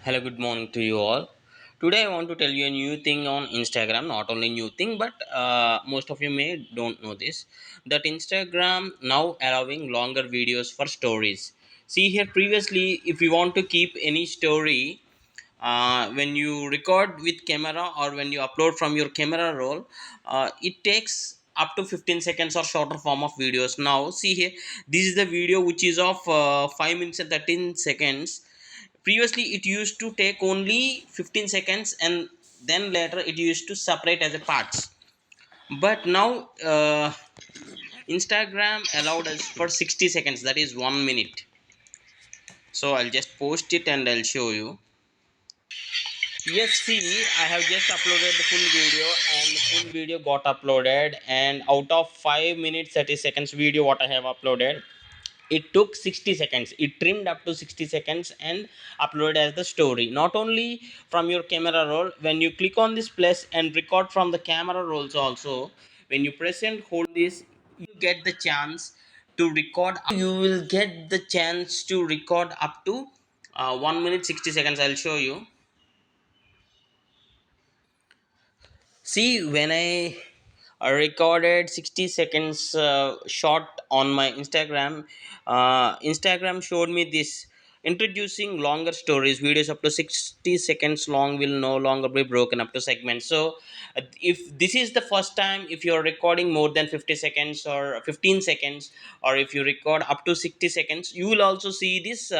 Hello, good morning to you all. Today, I want to tell you a new thing on Instagram. Not only new thing, but most of you may don't know this. That Instagram now allowing longer videos for stories. See here, previously, if you want to keep any story, when you record with camera or when you upload from your camera roll, it takes up to 15 seconds or shorter form of videos. Now, see here, this is the video which is of 5 minutes and 13 seconds. Previously it used to take only 15 seconds, and then later it used to separate as a parts. But now Instagram allowed us for 60 seconds, that is 1 minute. So I'll just post it and I'll show you. Yes, see, I have just uploaded the full video, and the full video got uploaded, and out of 5 minutes 30 seconds video what I have uploaded, it took 60 seconds. It trimmed up to 60 seconds and uploaded as the story. Not only from your camera roll, when you click on this plus and record from the camera rolls also, when you press and hold this, you get the chance to record. You will get the chance to record up to 1 minute 60 seconds. I'll show you. See, when I recorded 60 seconds shot on my Instagram, Instagram showed me this: introducing longer stories. Videos up to 60 seconds long will no longer be broken up to segments. So, if this is the first time, if you're recording more than 50 seconds or 15 seconds, or if you record up to 60 seconds, you will also see this.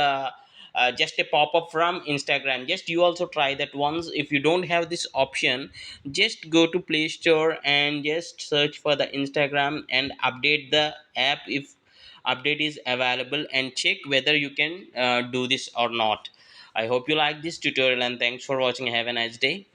Just a pop-up from Instagram. Just you also try that once. If you don't have this option, just go to Play Store and just search for the Instagram and update the app if update is available, and check whether you can do this or not. I hope you like this tutorial, and thanks for watching. Have a nice day.